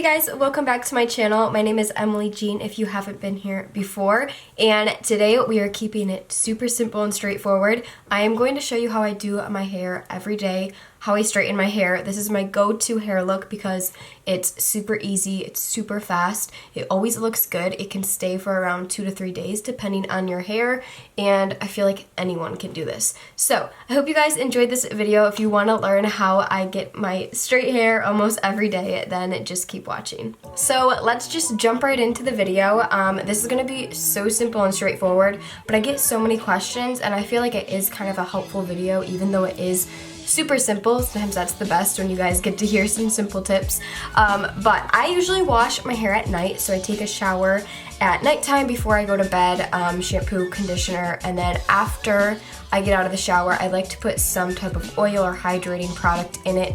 guys, welcome back to my channel. My name is Emily Jean if you haven't been here before, and today we are keeping it super simple and straightforward. I am going to show you how I do my hair every day, how I straighten my hair. This is my go-to hair look because it's super easy, it's super fast, it always looks good, it can stay for around 2 to 3 days depending on your hair, and I feel like anyone can do this. So I hope you guys enjoyed this video. If you want to learn how I get my straight hair almost every day, then just keep watching. So let's just jump right into the video. This is going to be so simple and straightforward, but I get so many questions and I feel like it is kind of a helpful video even though it is super simple. Sometimes that's the best when you guys get to hear some simple tips. But I usually wash my hair at night, so I take a shower at nighttime before I go to bed, shampoo, conditioner, and then after I get out of the shower, I like to put some type of oil or hydrating product in it.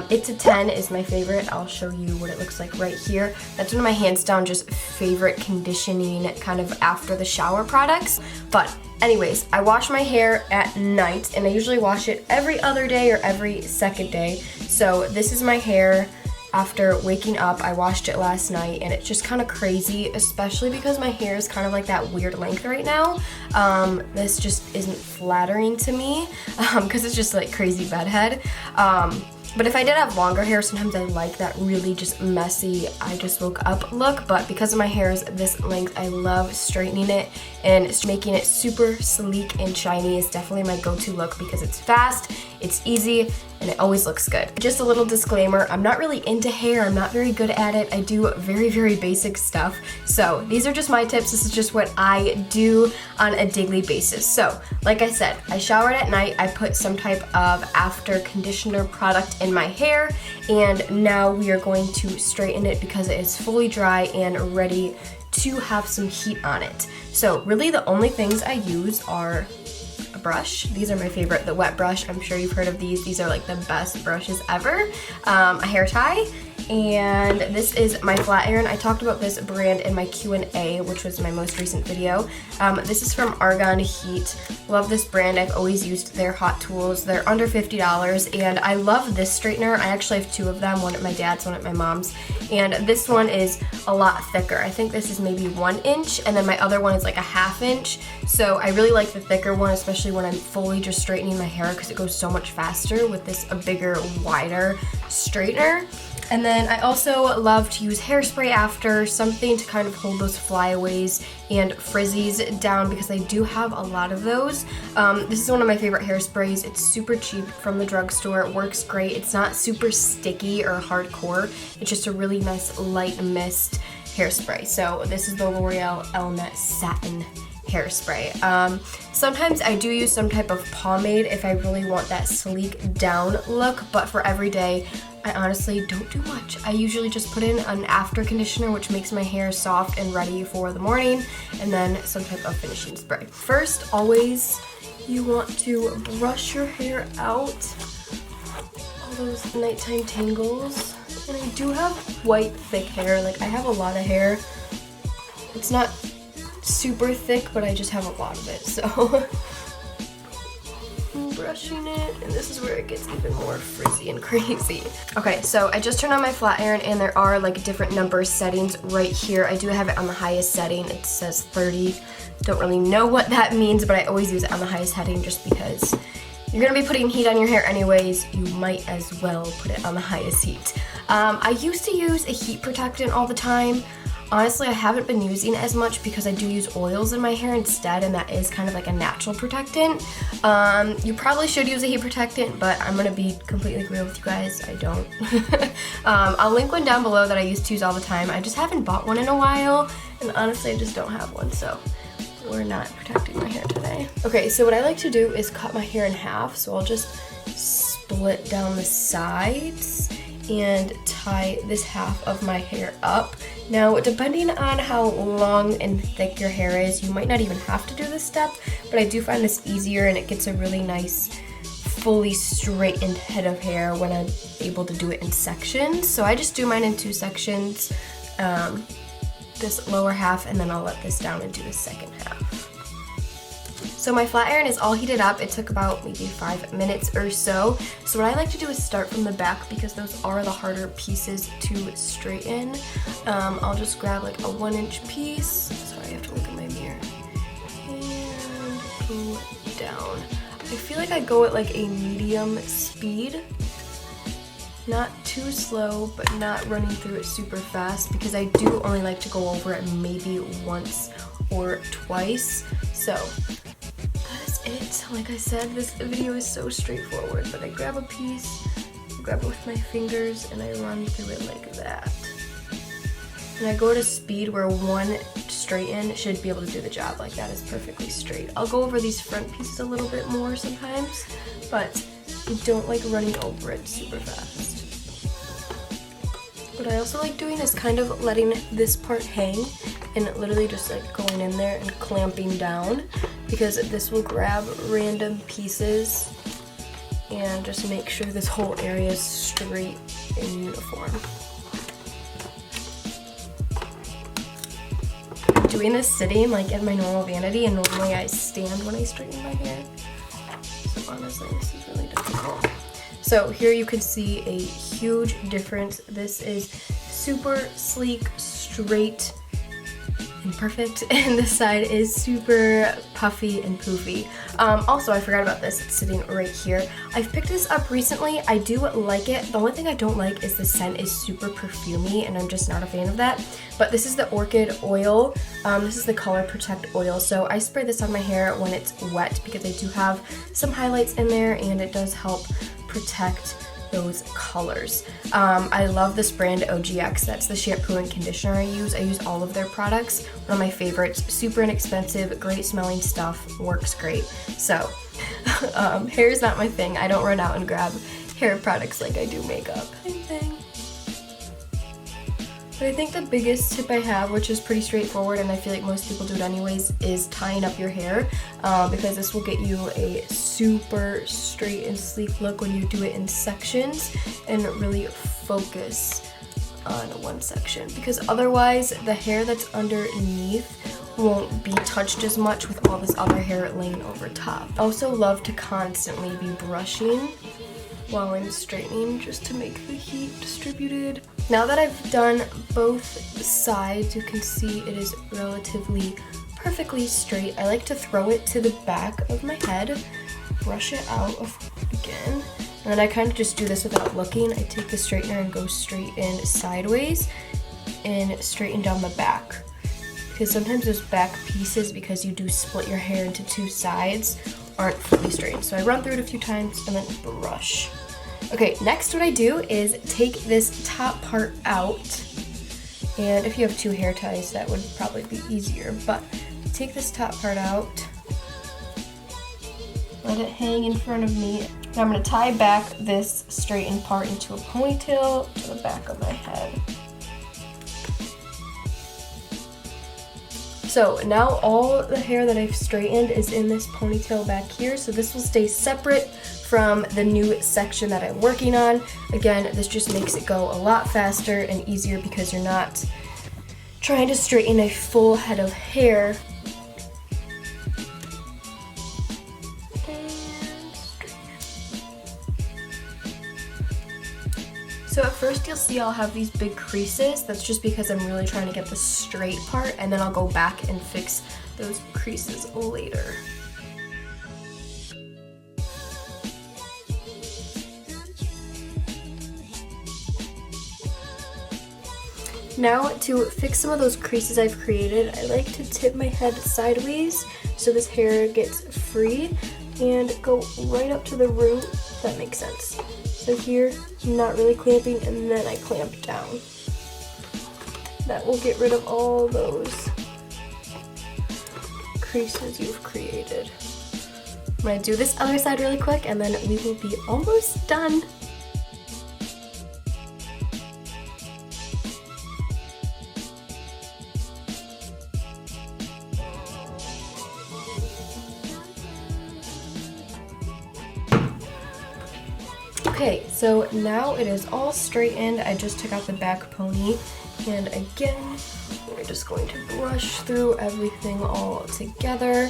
It's a 10 is my favorite. I'll show you what it looks like right here. That's one of my hands down just favorite conditioning kind of after the shower products. But anyways, I wash my hair at night and I usually wash it every other day or every second day. So this is my hair after waking up. I washed it last night and it's just kind of crazy, especially because my hair is kind of like that weird length right now. This just isn't flattering to me because it's just like crazy bedhead. But if I did have longer hair, sometimes I like that really just messy, I just woke up look. But because of my hair is this length, I love straightening it and making it super sleek and shiny is definitely my go-to look because it's fast, it's easy, and it always looks good. Just a little disclaimer, I'm not really into hair, I'm not very good at it. I do very, very basic stuff. So these are just my tips. This is just what I do on a daily basis. So like I said, I showered at night, I put some type of after conditioner product in my hair, and now we are going to straighten it because it is fully dry and ready to have some heat on it. So really the only things I use are a brush. These are my favorite, the wet brush. I'm sure you've heard of these. These are like the best brushes ever. A hair tie, and this is my flat iron. I talked about this brand in my Q&A, which was my most recent video. This is from ARGAN Heat. Love this brand. I've always used their hot tools. They're under $50, and I love this straightener. I actually have two of them, one at my dad's, one at my mom's, and this one is a lot thicker. I think this is maybe 1 inch, and then my other one is like a 1/2 inch. So I really like the thicker one, especially when I'm fully just straightening my hair because it goes so much faster with this a bigger, wider straightener. And then I also love to use hairspray after, something to kind of hold those flyaways and frizzies down because I do have a lot of those. This is one of my favorite hairsprays. It's super cheap from the drugstore. It works great. It's not super sticky or hardcore. It's just a really nice light mist hairspray. So this is the L'Oreal Elnet Satin hairspray. Sometimes I do use some type of pomade if I really want that sleek down look, but for every day, I honestly don't do much. I usually just put in an after conditioner, which makes my hair soft and ready for the morning, and then some type of finishing spray. First, always, you want to brush your hair out, all those nighttime tangles. And I do have white, thick hair. Like, I have a lot of hair. It's not super thick, but I just have a lot of it, so I'm brushing it, and this is where it gets even more frizzy and crazy. Okay, so I just turned on my flat iron, and there are like different number settings right here. I do have it on the highest setting. It says 30. Don't really know what that means, but I always use it on the highest setting just because you're gonna be putting heat on your hair anyways. You might as well put it on the highest heat. I used to use a heat protectant all the time. Honestly, I haven't been using it as much because I do use oils in my hair instead, and that is kind of like a natural protectant. You probably should use a heat protectant, but I'm gonna be completely real with you guys, I don't. I'll link one down below that I used to use all the time. I just haven't bought one in a while, and honestly, I just don't have one, so we're not protecting my hair today. Okay, so what I like to do is cut my hair in half, so I'll just split down the sides and tie this half of my hair up. Now, depending on how long and thick your hair is, you might not even have to do this step, but I do find this easier and it gets a really nice, fully straightened head of hair when I'm able to do it in sections. So I just do mine in 2 sections, this lower half, and then I'll let this down and do the second half. So my flat iron is all heated up. It took about maybe 5 minutes or so. So what I like to do is start from the back because those are the harder pieces to straighten. I'll just grab like a 1-inch piece. Sorry, I have to look at my mirror. And go down. I feel like I go at like a medium speed. Not too slow, but not running through it super fast because I do only like to go over it maybe once or twice. So that is it. Like I said, this video is so straightforward, but I grab a piece, grab it with my fingers, and I run through it like that. And I go at a speed where one straighten should be able to do the job. Like that is perfectly straight. I'll go over these front pieces a little bit more sometimes, but I don't like running over it super fast. What I also like doing is kind of letting this part hang and literally just like going in there and clamping down because this will grab random pieces and just make sure this whole area is straight and uniform. I'm doing this sitting like at my normal vanity, and normally I stand when I straighten my hair. So honestly, this is really difficult. So here you can see a huge difference. This is super sleek, straight, and perfect, and this side is super puffy and poofy. Also, I forgot about this, it's sitting right here. I've picked this up recently. I do like it. The only thing I don't like is the scent is super perfumey, and I'm just not a fan of that. But this is the Orchid Oil. This is the Color Protect Oil. So I spray this on my hair when it's wet because I do have some highlights in there, and it does help protect those colors. I love this brand OGX. That's the shampoo and conditioner I use. I use all of their products. One of my favorites. Super inexpensive, great smelling stuff, works great. So hair is not my thing. I don't run out and grab hair products like I do makeup. Same thing. But I think the biggest tip I have, which is pretty straightforward, and I feel like most people do it anyways, is tying up your hair because this will get you a super straight and sleek look when you do it in sections and really focus on one section, because otherwise the hair that's underneath won't be touched as much with all this other hair laying over top. I also love to constantly be brushing while I'm straightening just to make the heat distributed. Now that I've done both sides, you can see it is relatively perfectly straight. I like to throw it to the back of my head, brush it out again, and then I kind of just do this without looking. I take the straightener and go straight in sideways and straighten down the back. Because sometimes those back pieces, because you do split your hair into two sides, aren't fully straight. So I run through it a few times and then brush. Okay, next what I do is take this top part out, and if you have two hair ties that would probably be easier, but take this top part out, let it hang in front of me. Now I'm going to tie back this straightened part into a ponytail to the back of my head. So now all the hair that I've straightened is in this ponytail back here, so this will stay separate from the new section that I'm working on. Again, this just makes it go a lot faster and easier because you're not trying to straighten a full head of hair. So at first you'll see I'll have these big creases. That's just because I'm really trying to get the straight part, and then I'll go back and fix those creases later. Now to fix some of those creases I've created, I like to tip my head sideways so this hair gets free and go right up to the root, if that makes sense. So here, I'm not really clamping, and then I clamp down. That will get rid of all those creases you've created. I'm going to do this other side really quick, and then we will be almost done. Okay, so now it is all straightened. I just took out the back pony, and again, we're just going to brush through everything all together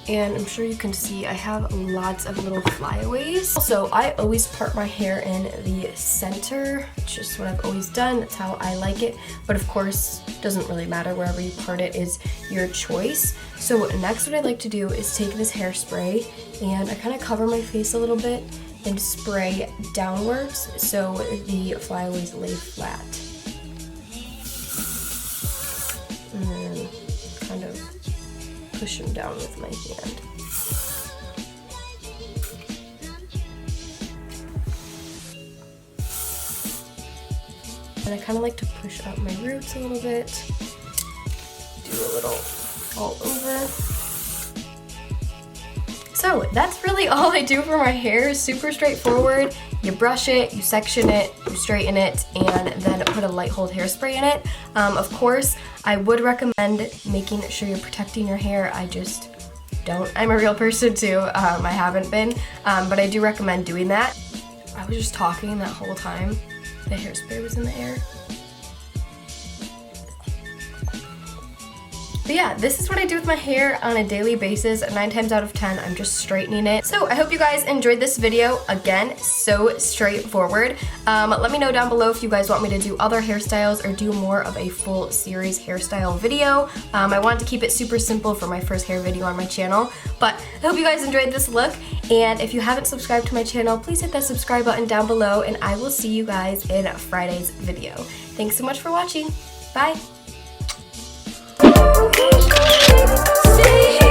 And I'm sure you can see I have lots of little flyaways. Also, I always part my hair in the center. It's just what I've always done. That's how I like it. But of course, it doesn't really matter. Wherever you part it is your choice. So next what I like to do is take this hairspray and I kind of cover my face a little bit and spray downwards so the flyaways lay flat. And then kind of push them down with my hand. And I kind of like to push up my roots a little bit, do a little all over. So that's really all I do for my hair. It's super straightforward. You brush it, you section it, you straighten it, and then put a light hold hairspray in it. Of course, I would recommend making sure you're protecting your hair. I just don't. I'm a real person too. I haven't been, but I do recommend doing that. I was just talking that whole time. The hairspray was in the air. But yeah, this is what I do with my hair on a daily basis. 9 times out of 10, I'm just straightening it. So I hope you guys enjoyed this video. Again, so straightforward. Let me know down below if you guys want me to do other hairstyles or do more of a full series hairstyle video. I wanted to keep it super simple for my first hair video on my channel. But I hope you guys enjoyed this look. And if you haven't subscribed to my channel, please hit that subscribe button down below. And I will see you guys in Friday's video. Thanks so much for watching. Bye. Stay